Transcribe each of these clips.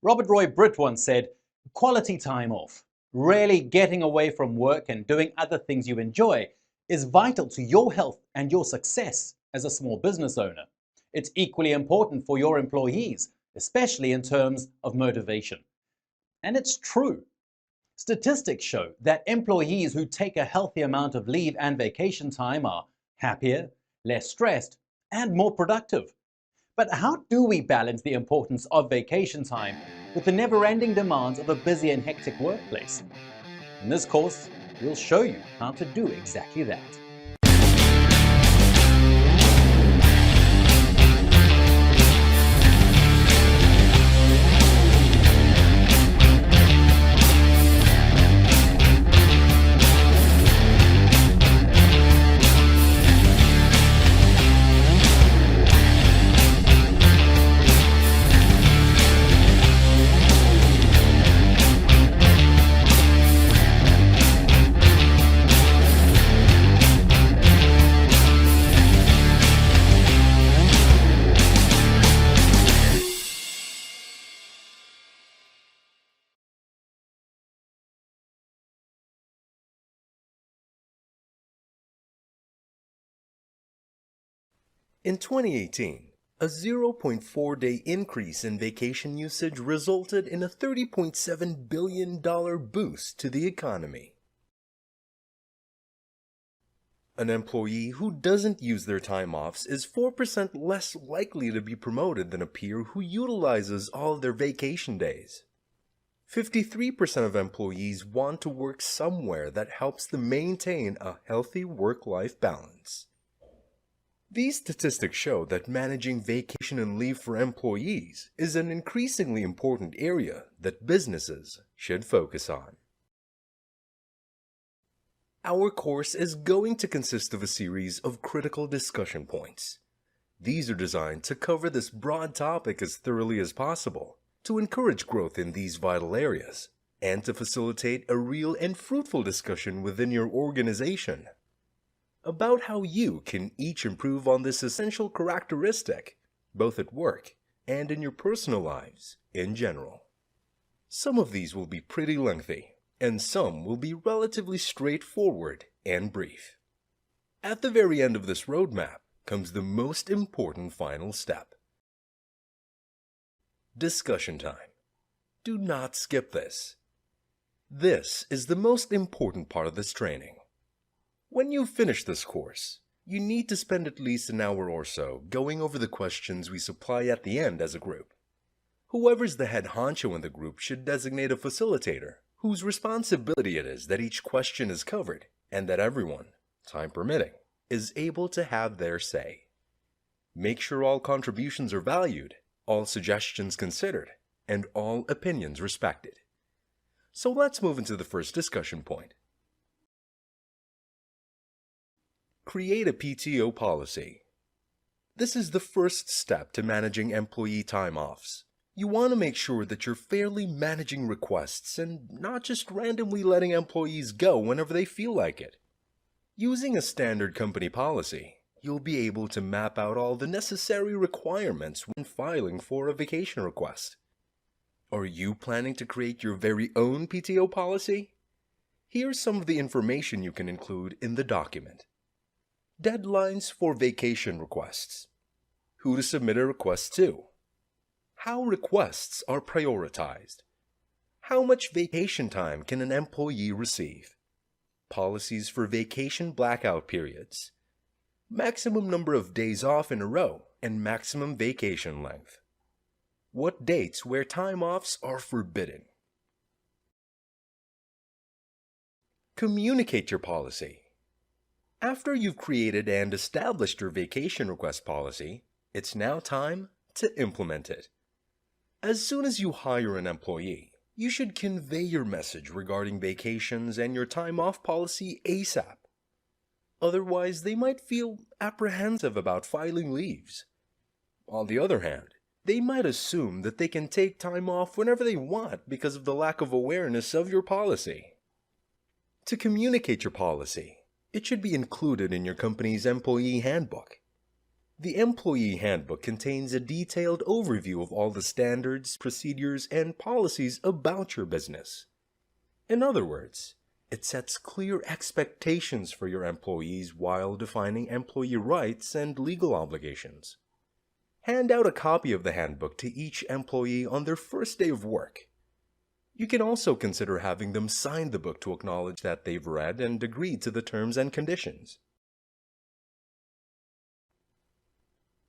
Robert Roy Britt once said, quality time off, really getting away from work and doing other things you enjoy, is vital to your health and your success as a small business owner. It's equally important for your employees, especially in terms of motivation. And it's true. Statistics show that employees who take a healthy amount of leave and vacation time are happier, less stressed, and more productive. But how do we balance the importance of vacation time with the never-ending demands of a busy and hectic workplace? In this course, we'll show you how to do exactly that. In 2018, a 0.4-day increase in vacation usage resulted in a $30.7 billion boost to the economy. An employee who doesn't use their time offs is 4% less likely to be promoted than a peer who utilizes all their vacation days. 53% of employees want to work somewhere that helps them maintain a healthy work-life balance. These statistics show that managing vacation and leave for employees is an increasingly important area that businesses should focus on. Our course is going to consist of a series of critical discussion points. These are designed to cover this broad topic as thoroughly as possible, to encourage growth in these vital areas, and to facilitate a real and fruitful discussion within your organization about how you can each improve on this essential characteristic, both at work and in your personal lives in general. Some of these will be pretty lengthy, and some will be relatively straightforward and brief. At the very end of this roadmap comes the most important final step. Discussion time. Do not skip this. This is the most important part of this training. When you finish this course, you need to spend at least an hour or so going over the questions we supply at the end as a group. Whoever's the head honcho in the group should designate a facilitator whose responsibility it is that each question is covered and that everyone, time permitting, is able to have their say. Make sure all contributions are valued, all suggestions considered, and all opinions respected. So let's move into the first discussion point. Create a PTO policy. This is the first step to managing employee time offs. You want to make sure that you're fairly managing requests and not just randomly letting employees go whenever they feel like it. Using a standard company policy, you'll be able to map out all the necessary requirements when filing for a vacation request. Are you planning to create your very own PTO policy? Here's some of the information you can include in the document. Deadlines for vacation requests. Who to submit a request to. How requests are prioritized. How much vacation time can an employee receive? Policies for vacation blackout periods. Maximum number of days off in a row and maximum vacation length. What dates where time offs are forbidden. Communicate your policy. After you've created and established your vacation request policy, it's now time to implement it. As soon as you hire an employee, you should convey your message regarding vacations and your time off policy ASAP. Otherwise, they might feel apprehensive about filing leaves. On the other hand, they might assume that they can take time off whenever they want because of the lack of awareness of your policy. To communicate your policy, it should be included in your company's employee handbook. The Employee Handbook contains a detailed overview of all the standards, procedures, and policies about your business. In other words, it sets clear expectations for your employees while defining employee rights and legal obligations. Hand out a copy of the handbook to each employee on their first day of work. You can also consider having them sign the book to acknowledge that they've read and agreed to the terms and conditions.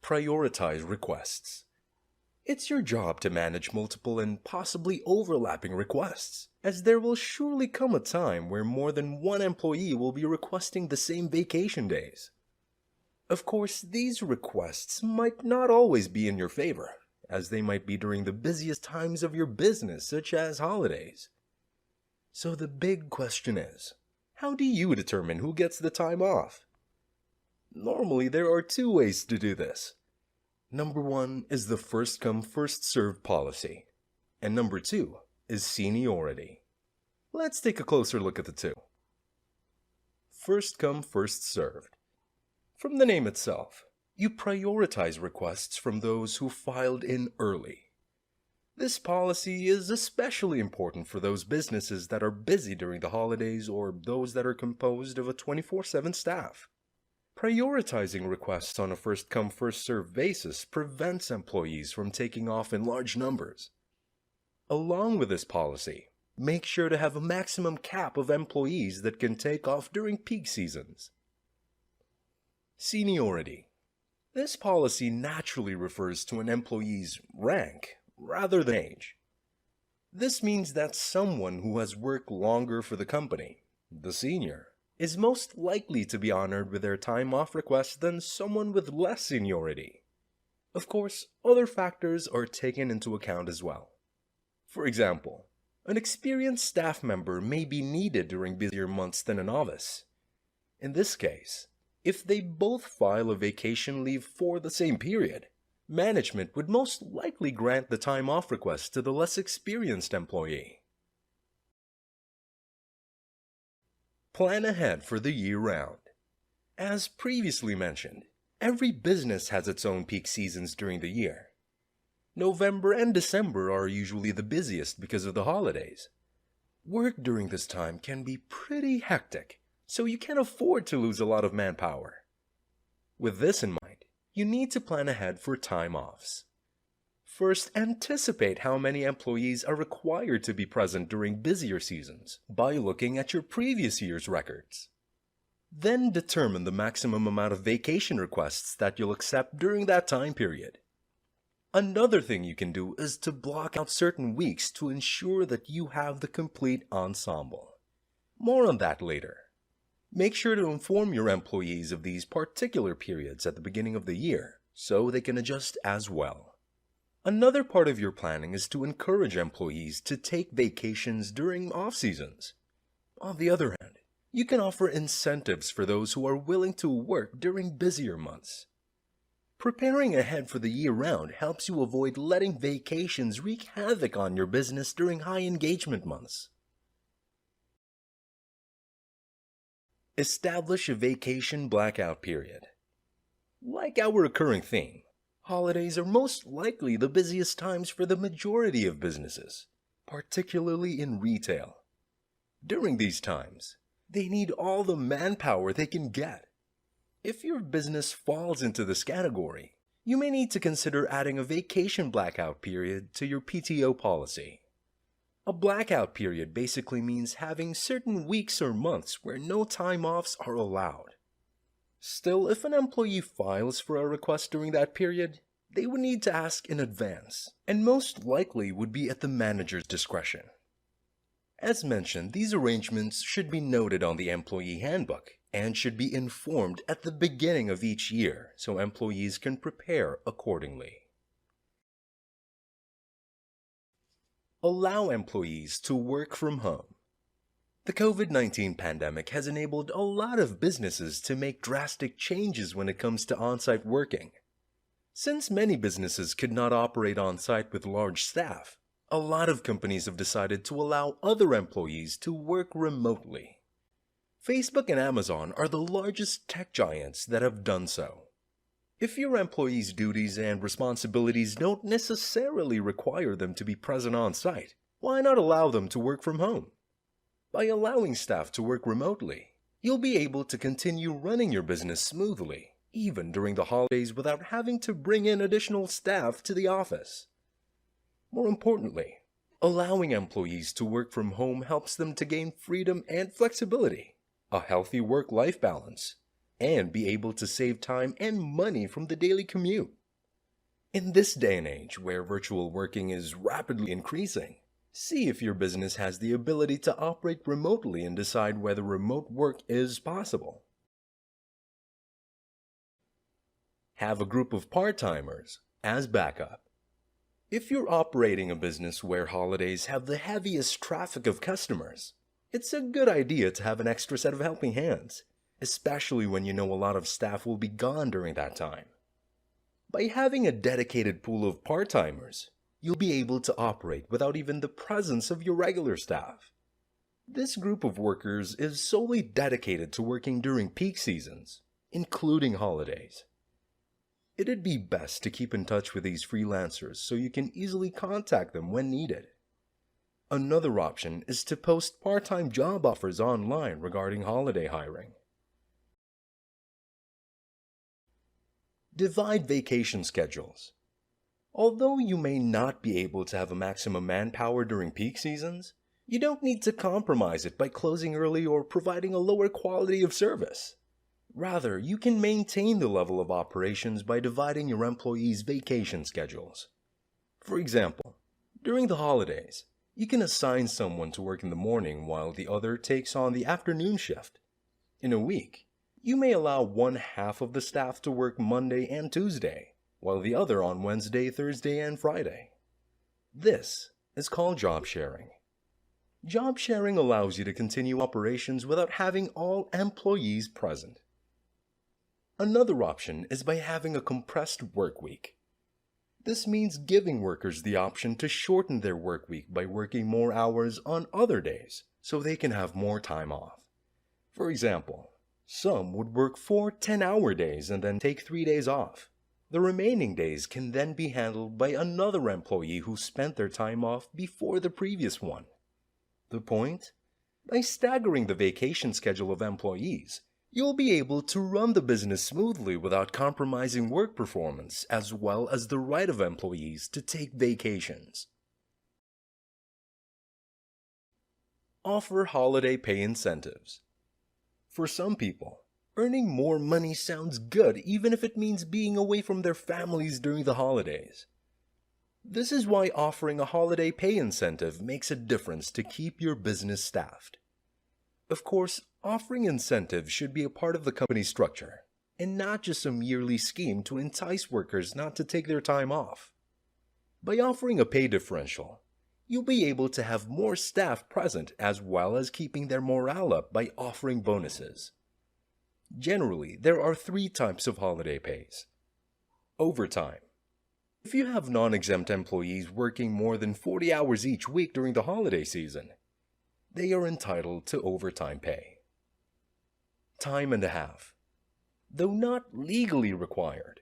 Prioritize requests. It's your job to manage multiple and possibly overlapping requests, as there will surely come a time where more than one employee will be requesting the same vacation days. Of course, these requests might not always be in your favor, as they might be during the busiest times of your business, such as holidays. So the big question is, how do you determine who gets the time off? Normally, there are two ways to do this. Number one is the first come, first served policy, and number two is seniority. Let's take a closer look at the two. First come, first served. From the name itself, you prioritize requests from those who filed in early. This policy is especially important for those businesses that are busy during the holidays or those that are composed of a 24/7 staff. Prioritizing requests on a first-come, first-served basis prevents employees from taking off in large numbers. Along with this policy, make sure to have a maximum cap of employees that can take off during peak seasons. Seniority. This policy naturally refers to an employee's rank rather than age. This means that someone who has worked longer for the company, the senior, is most likely to be honored with their time off request than someone with less seniority. Of course, other factors are taken into account as well. For example, an experienced staff member may be needed during busier months than a novice. In this case, if they both file a vacation leave for the same period, management would most likely grant the time off request to the less experienced employee. Plan ahead for the year round. As previously mentioned, every business has its own peak seasons during the year. November and December are usually the busiest because of the holidays. Work during this time can be pretty hectic, so you can't afford to lose a lot of manpower. With this in mind, you need to plan ahead for time offs. First, anticipate how many employees are required to be present during busier seasons by looking at your previous year's records. Then determine the maximum amount of vacation requests that you'll accept during that time period. Another thing you can do is to block out certain weeks to ensure that you have the complete ensemble. More on that later. Make sure to inform your employees of these particular periods at the beginning of the year so they can adjust as well. Another part of your planning is to encourage employees to take vacations during off-seasons. On the other hand, you can offer incentives for those who are willing to work during busier months. Preparing ahead for the year-round helps you avoid letting vacations wreak havoc on your business during high-engagement months. Establish a vacation blackout period. Like our recurring theme, holidays are most likely the busiest times for the majority of businesses, particularly in retail. During these times, they need all the manpower they can get. If your business falls into this category, you may need to consider adding a vacation blackout period to your PTO policy. A blackout period basically means having certain weeks or months where no time offs are allowed. Still, if an employee files for a request during that period, they would need to ask in advance, and most likely would be at the manager's discretion. As mentioned, these arrangements should be noted on the employee handbook and should be informed at the beginning of each year so employees can prepare accordingly. Allow employees to work from home. The COVID-19 pandemic has enabled a lot of businesses to make drastic changes when it comes to on-site working. Since many businesses could not operate on-site with large staff, a lot of companies have decided to allow other employees to work remotely. Facebook and Amazon are the largest tech giants that have done so. If your employees' duties and responsibilities don't necessarily require them to be present on site, why not allow them to work from home? By allowing staff to work remotely, you'll be able to continue running your business smoothly, even during the holidays without having to bring in additional staff to the office. More importantly, allowing employees to work from home helps them to gain freedom and flexibility, a healthy work-life balance, and be able to save time and money from the daily commute. In this day and age where virtual working is rapidly increasing, see if your business has the ability to operate remotely and decide whether remote work is possible. Have a group of part-timers as backup. If you're operating a business where holidays have the heaviest traffic of customers, it's a good idea to have an extra set of helping hands, especially when you know a lot of staff will be gone during that time. By having a dedicated pool of part-timers, you'll be able to operate without even the presence of your regular staff. This group of workers is solely dedicated to working during peak seasons, including holidays. It'd be best to keep in touch with these freelancers so you can easily contact them when needed. Another option is to post part-time job offers online regarding holiday hiring. Divide vacation schedules. Although you may not be able to have a maximum manpower during peak seasons, you don't need to compromise it by closing early or providing a lower quality of service. Rather, you can maintain the level of operations by dividing your employees' vacation schedules. For example, during the holidays, you can assign someone to work in the morning while the other takes on the afternoon shift. In a week, you may allow one half of the staff to work Monday and Tuesday, while the other on Wednesday, Thursday, and Friday. This is called job sharing. Job sharing allows you to continue operations without having all employees present. Another option is by having a compressed work week. This means giving workers the option to shorten their work week by working more hours on other days so they can have more time off. For example, some would work 4 10-hour days and then take 3 days off. The remaining days can then be handled by another employee who spent their time off before the previous one. The point? By staggering the vacation schedule of employees, you'll be able to run the business smoothly without compromising work performance as well as the right of employees to take vacations. Offer holiday pay incentives. For some people, earning more money sounds good even if it means being away from their families during the holidays. This is why offering a holiday pay incentive makes a difference to keep your business staffed. Of course, offering incentives should be a part of the company's structure, and not just some yearly scheme to entice workers not to take their time off. By offering a pay differential, you'll be able to have more staff present as well as keeping their morale up by offering bonuses. Generally, there are 3 types of holiday pays. Overtime. If you have non-exempt employees working more than 40 hours each week during the holiday season, they are entitled to overtime pay. Time and a half. Though not legally required,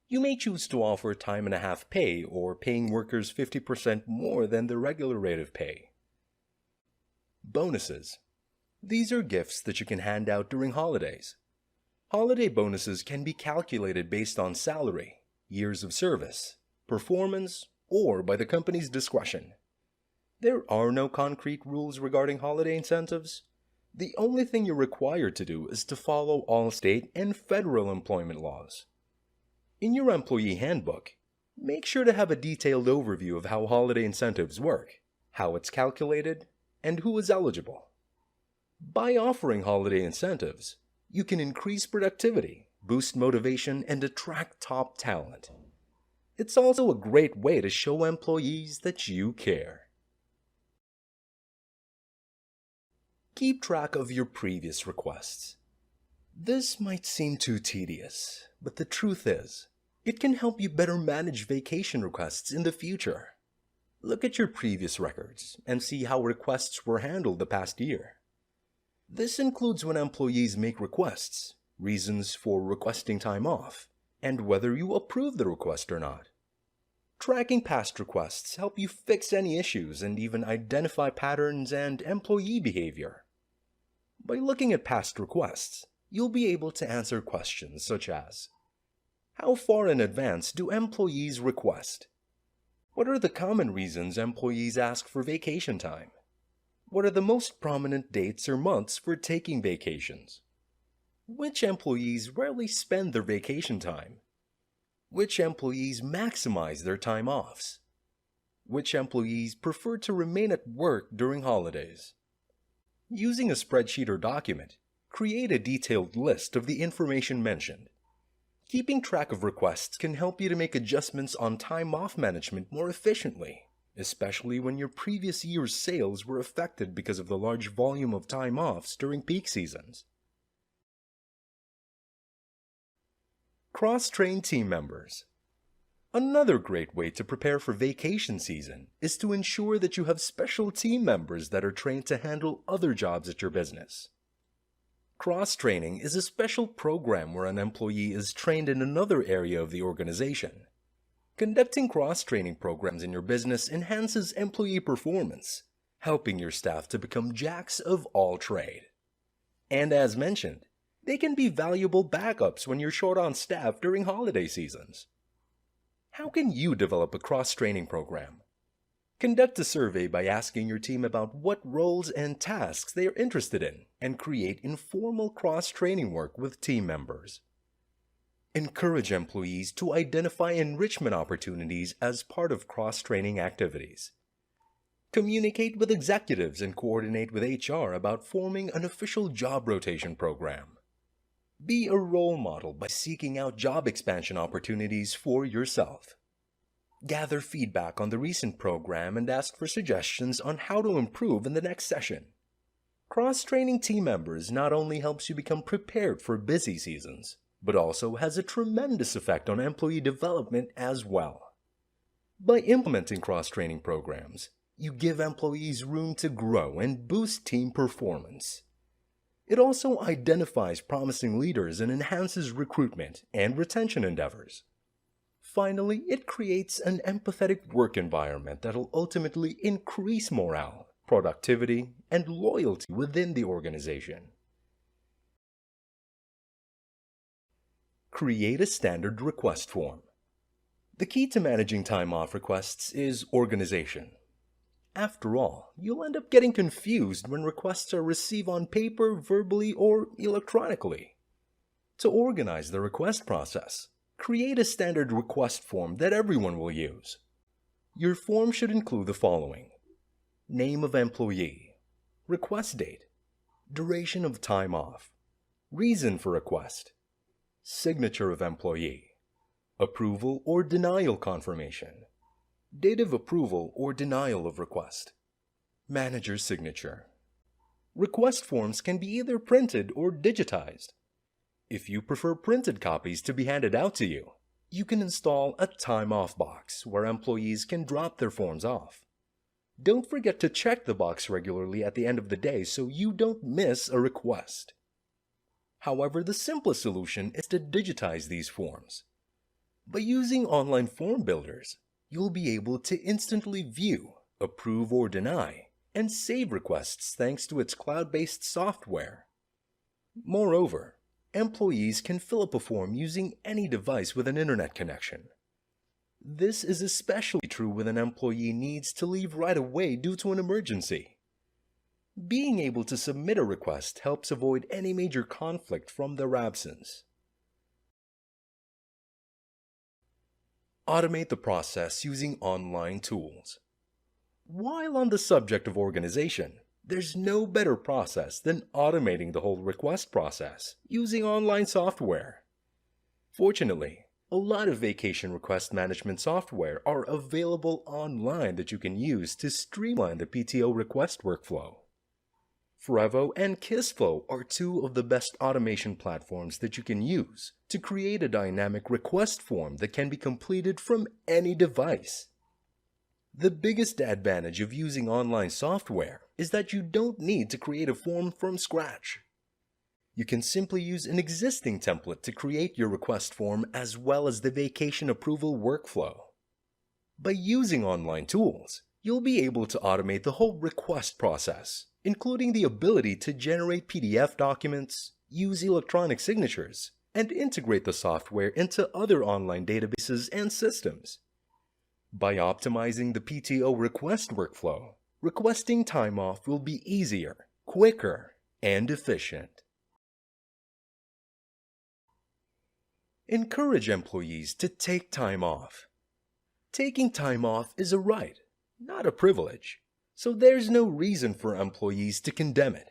you may choose to offer time and a half pay or paying workers 50% more than the regular rate of pay. Bonuses. These are gifts that you can hand out during holidays. Holiday bonuses can be calculated based on salary, years of service, performance, or by the company's discretion. There are no concrete rules regarding holiday incentives. The only thing you're required to do is to follow all state and federal employment laws. In your employee handbook, make sure to have a detailed overview of how holiday incentives work, how it's calculated, and who is eligible. By offering holiday incentives, you can increase productivity, boost motivation, and attract top talent. It's also a great way to show employees that you care. Keep track of your previous requests. This might seem too tedious, but the truth is, it can help you better manage vacation requests in the future. Look at your previous records and see how requests were handled the past year. This includes when employees make requests, reasons for requesting time off, and whether you approve the request or not. Tracking past requests help you fix any issues and even identify patterns and employee behavior. By looking at past requests, you'll be able to answer questions such as: how far in advance do employees request? What are the common reasons employees ask for vacation time? What are the most prominent dates or months for taking vacations? Which employees rarely spend their vacation time? Which employees maximize their time offs? Which employees prefer to remain at work during holidays? Using a spreadsheet or document, create a detailed list of the information mentioned. Keeping track of requests can help you to make adjustments on time off management more efficiently, especially when your previous year's sales were affected because of the large volume of time offs during peak seasons. Cross-train team members. Another great way to prepare for vacation season is to ensure that you have special team members that are trained to handle other jobs at your business. Cross-training is a special program where an employee is trained in another area of the organization. Conducting cross-training programs in your business enhances employee performance, helping your staff to become jacks of all trade. And as mentioned, they can be valuable backups when you're short on staff during holiday seasons. How can you develop a cross-training program? Conduct a survey by asking your team about what roles and tasks they are interested in, and create informal cross-training work with team members. Encourage employees to identify enrichment opportunities as part of cross-training activities. Communicate with executives and coordinate with HR about forming an official job rotation program. Be a role model by seeking out job expansion opportunities for yourself. Gather feedback on the recent program and ask for suggestions on how to improve in the next session. Cross-training team members not only helps you become prepared for busy seasons, but also has a tremendous effect on employee development as well. By implementing cross-training programs, you give employees room to grow and boost team performance. It also identifies promising leaders and enhances recruitment and retention endeavors. Finally, it creates an empathetic work environment that will ultimately increase morale, productivity, and loyalty within the organization. Create a standard request form. The key to managing time off requests is organization. After all, you'll end up getting confused when requests are received on paper, verbally, or electronically. To organize the request process, create a standard request form that everyone will use. Your form should include the following: name of employee, request date, duration of time off, reason for request, signature of employee, approval or denial confirmation, date of approval or denial of request, manager's signature. Request forms can be either printed or digitized. If you prefer printed copies to be handed out to you, you can install a time off box where employees can drop their forms off. Don't forget to check the box regularly at the end of the day so you don't miss a request. However, the simplest solution is to digitize these forms. By using online form builders, you'll be able to instantly view, approve or deny, and save requests thanks to its cloud-based software. Moreover, employees can fill up a form using any device with an internet connection. This is especially true when an employee needs to leave right away due to an emergency. Being able to submit a request helps avoid any major conflict from their absence. Automate the process using online tools. While on the subject of organization, there's no better process than automating the whole request process using online software. Fortunately, a lot of vacation request management software are available online that you can use to streamline the PTO request workflow. Frevo and KissFlow are two of the best automation platforms that you can use to create a dynamic request form that can be completed from any device. The biggest advantage of using online software is that you don't need to create a form from scratch. You can simply use an existing template to create your request form as well as the vacation approval workflow. By using online tools, you'll be able to automate the whole request process, including the ability to generate PDF documents, use electronic signatures, and integrate the software into other online databases and systems. By optimizing the PTO request workflow, requesting time off will be easier, quicker, and efficient. Encourage employees to take time off. Taking time off is a right, not a privilege, so there's no reason for employees to condemn it.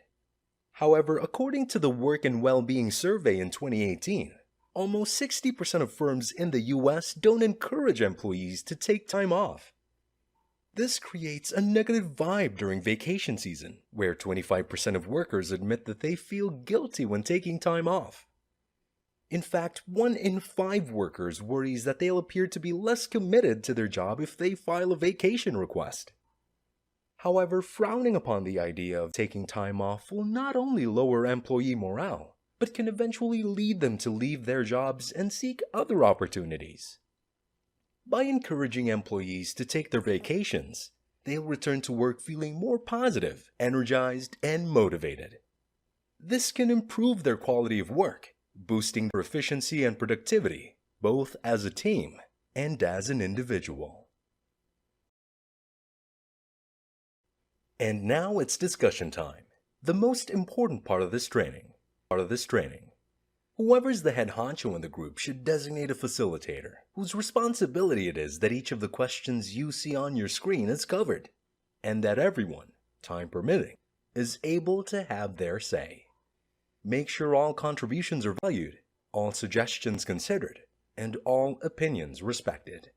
However, according to the Work and Well-Being Survey in 2018, almost 60% of firms in the US don't encourage employees to take time off. This creates a negative vibe during vacation season, where 25% of workers admit that they feel guilty when taking time off. In fact, 1 in 5 workers worries that they'll appear to be less committed to their job if they file a vacation request. However, frowning upon the idea of taking time off will not only lower employee morale, but can eventually lead them to leave their jobs and seek other opportunities. By encouraging employees to take their vacations, they'll return to work feeling more positive, energized, and motivated. This can improve their quality of work, boosting their efficiency and productivity, both as a team and as an individual. And now it's discussion time, the most important part of this training. Whoever's the head honcho in the group should designate a facilitator, whose responsibility it is that each of the questions you see on your screen is covered, and that everyone, time permitting, is able to have their say. Make sure all contributions are valued, all suggestions considered, and all opinions respected.